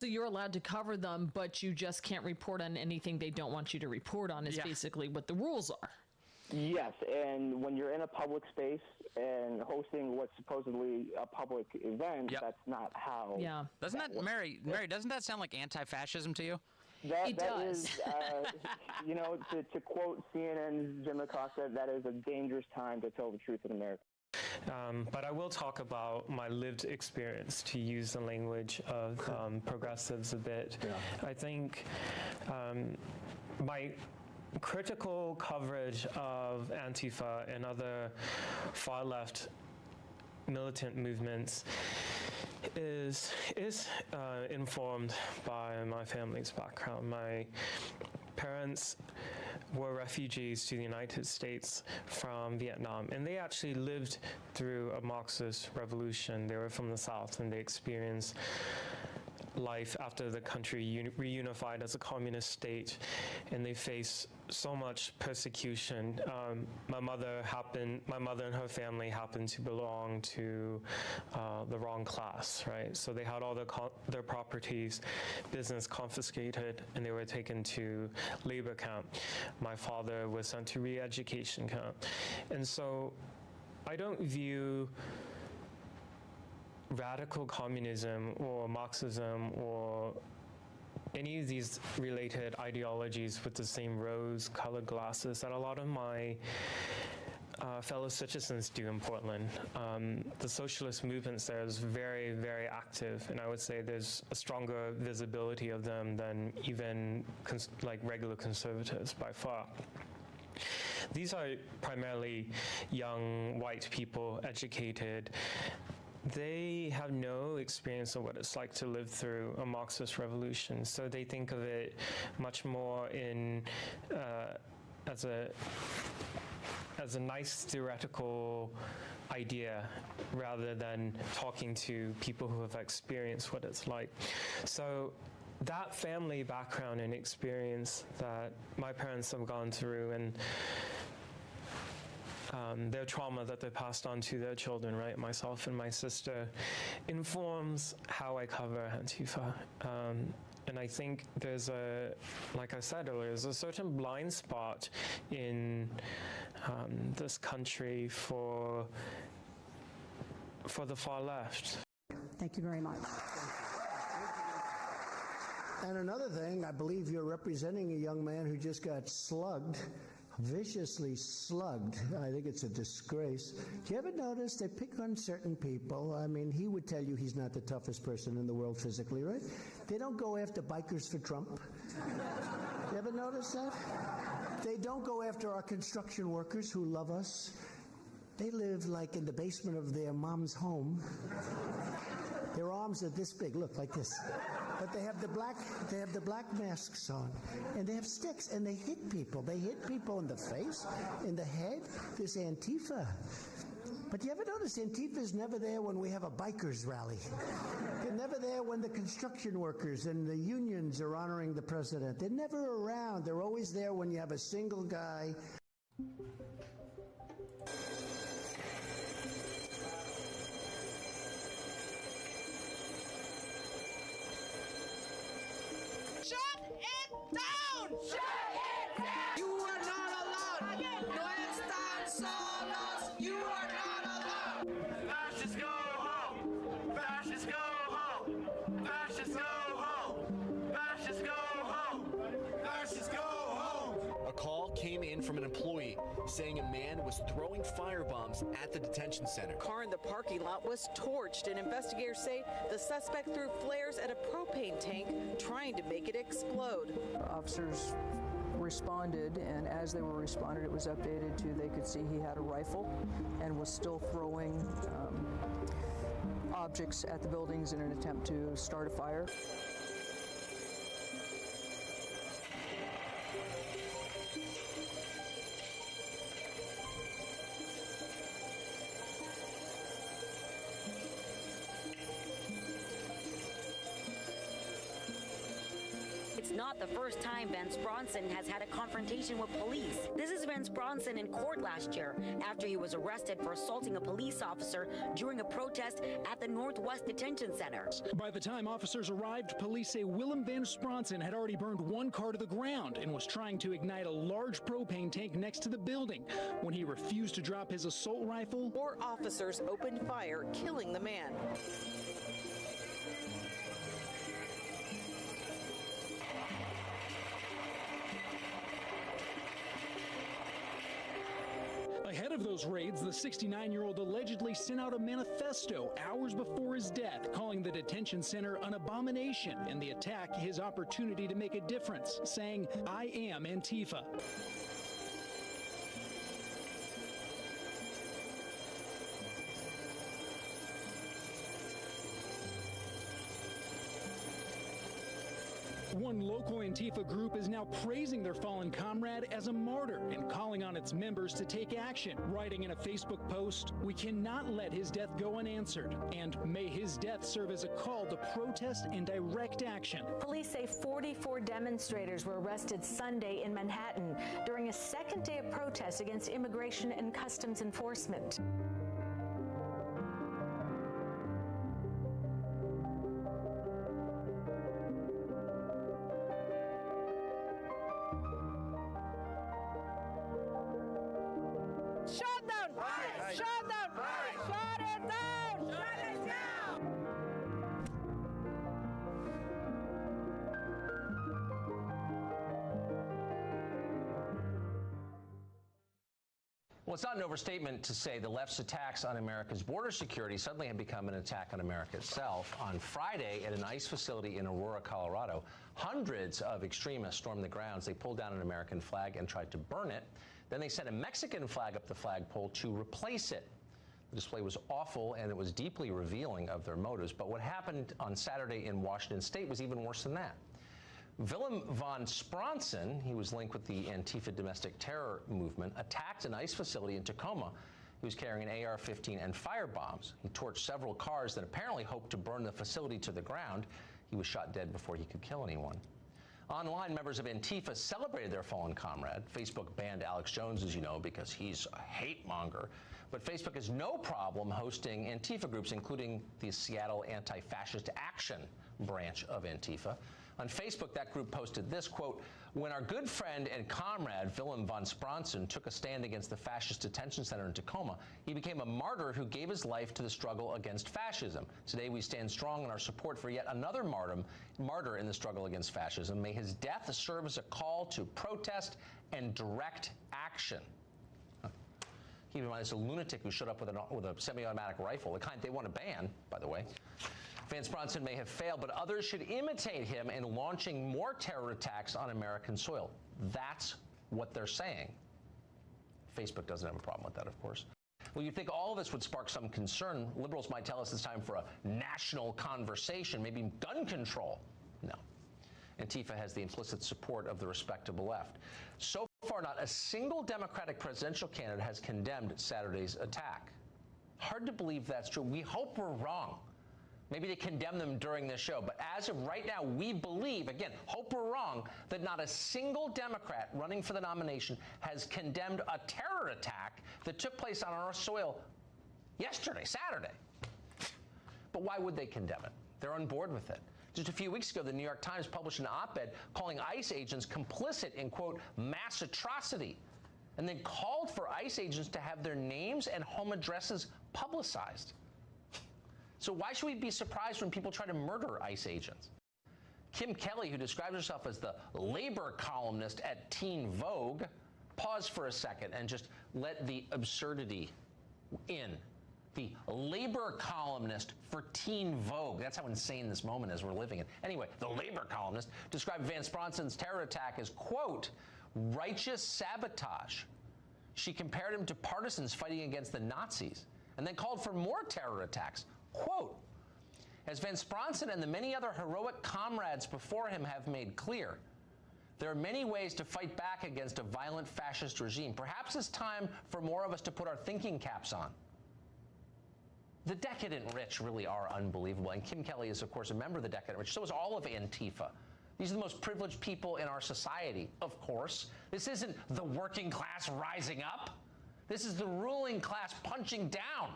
So you're allowed to cover them, but you just can't report on anything they don't want you to report on is basically what the rules are. Yes, and when you're in a public space and hosting what's supposedly a public event, that's not how. Yeah. Doesn't that, Mary, doesn't that sound like anti-fascism to you? It does. Is, you know, to quote CNN's Jim Acosta, that is a dangerous time to tell the truth in America. But I will talk about my lived experience, to use the language of progressives a bit. Yeah. I think my critical coverage of Antifa and other far-left militant movements is informed by my family's background. My parents were refugees to the United States from Vietnam, and they actually lived through a Marxist revolution. They were from the South, and they experienced life after the country reunified as a communist state, and they faced so much persecution. My mother and her family happened to belong to the wrong class, right? So they had all their properties, business confiscated, and they were taken to labor camp. My father was sent to re-education camp. And so I don't view radical communism or Marxism or any of these related ideologies with the same rose-colored glasses that a lot of my fellow citizens do in Portland. The socialist movements there is very, very active, and I would say there's a stronger visibility of them than even like regular conservatives by far. These are primarily young white people, educated. They have no experience of what it's like to live through a Marxist revolution, so they think of it much more in as a nice theoretical idea rather than talking to people who have experienced what it's like. So that family background and experience that my parents have gone through, and their trauma that they passed on to their children, right, myself and my sister, informs how I cover Antifa. And I think there's like I said earlier, there's a certain blind spot in this country for the far left. Thank you very much. And another thing, I believe you're representing a young man who just got slugged, viciously slugged. I think it's a disgrace. Do you ever notice they pick on certain people? I mean, he would tell you he's not the toughest person in the world physically, right? They don't go after bikers for Trump. You ever notice that? They don't go after our construction workers who love us. They live like in the basement of their mom's home. Their arms are this big, look, like this. But they have the black masks on, and they have sticks, and they hit people. They hit people in the face, in the head. This Antifa. But you ever notice Antifa is never there when we have a bikers rally? They're never there when the construction workers and the unions are honoring the president. They're never around. They're always there when you have a single guy. From an employee saying a man was throwing firebombs at the detention center. Car in the parking lot was torched, and investigators say the suspect threw flares at a propane tank, trying to make it explode. Officers responded, and as they were responded, it was updated to they could see he had a rifle and was still throwing objects at the buildings in an attempt to start a fire. It's not the first time Vance Bronson has had a confrontation with police. This is Vance Bronson in court last year after he was arrested for assaulting a police officer during a protest at the Northwest Detention Center. By the time officers arrived, police say Willem Vance Bronson had already burned one car to the ground and was trying to ignite a large propane tank next to the building. When he refused to drop his assault rifle, 4 officers opened fire, killing the man. ahead of those raids, the 69-year-old allegedly sent out a manifesto hours before his death, calling the detention center an abomination and the attack his opportunity to make a difference, saying, "I am Antifa." One local Antifa group is now praising their fallen comrade as a martyr and calling on its members to take action, writing in a Facebook post, "We cannot let his death go unanswered, and may his death serve as a call to protest and direct action." Police say 44 demonstrators were arrested Sunday in Manhattan during a second day of protests against immigration and customs enforcement. Well, it's not an overstatement to say the left's attacks on America's border security suddenly have become an attack on America itself. On Friday, at an ICE facility in Aurora, Colorado, hundreds of extremists stormed the grounds. They pulled down an American flag and tried to burn it. Then they sent a Mexican flag up the flagpole to replace it. The display was awful, and it was deeply revealing of their motives. But what happened on Saturday in Washington State was even worse than that. Willem Vance Bronson, he was linked with the Antifa domestic terror movement, attacked an ICE facility in Tacoma. He was carrying an AR-15 and firebombs. He torched several cars that apparently hoped to burn the facility to the ground. He was shot dead before he could kill anyone. Online, members of Antifa celebrated their fallen comrade. Facebook banned Alex Jones, as you know, because he's a hate monger. But Facebook has no problem hosting Antifa groups, including the Seattle Anti-Fascist Action branch of Antifa. On Facebook, that group posted this, quote, "When our good friend and comrade Willem Vance Bronson took a stand against the fascist detention center in Tacoma, he became a martyr who gave his life to the struggle against fascism. Today, we stand strong in our support for yet another martyr in the struggle against fascism. May his death serve as a call to protest and direct action." Keep in mind, it's a lunatic who showed up with a semi-automatic rifle, the kind they want to ban, by the way. Vance Bronson may have failed, but others should imitate him in launching more terror attacks on American soil. That's what they're saying. Facebook doesn't have a problem with that, of course. Well, you'd think all of this would spark some concern. Liberals might tell us it's time for a national conversation, maybe gun control. No. Antifa has the implicit support of the respectable left. So far, not a single Democratic presidential candidate has condemned Saturday's attack. Hard to believe that's true. We hope we're wrong. Maybe they condemn them during this show. But as of right now, we believe, again, hope we're wrong, that not a single Democrat running for the nomination has condemned a terror attack that took place on our soil yesterday, Saturday. But why would they condemn it? They're on board with it. Just a few weeks ago, the New York Times published an op-ed calling ICE agents complicit in, quote, mass atrocity, and then called for ICE agents to have their names and home addresses publicized. So why should we be surprised when people try to murder ICE agents? Kim Kelly, who describes herself as the labor columnist at Teen Vogue, pause for a second and just let the absurdity in. The labor columnist for Teen Vogue. That's how insane this moment is we're living in. Anyway, the labor columnist described Vance Bronson's terror attack as, quote, righteous sabotage. She compared him to partisans fighting against the Nazis and then called for more terror attacks. Quote, as Vance Bronson and the many other heroic comrades before him have made clear, there are many ways to fight back against a violent fascist regime. Perhaps it's time for more of us to put our thinking caps on. The decadent rich really are unbelievable, and Kim Kelly is, of course, a member of the decadent rich. So is all of Antifa. These are the most privileged people in our society, of course. This isn't the working class rising up. This is the ruling class punching down.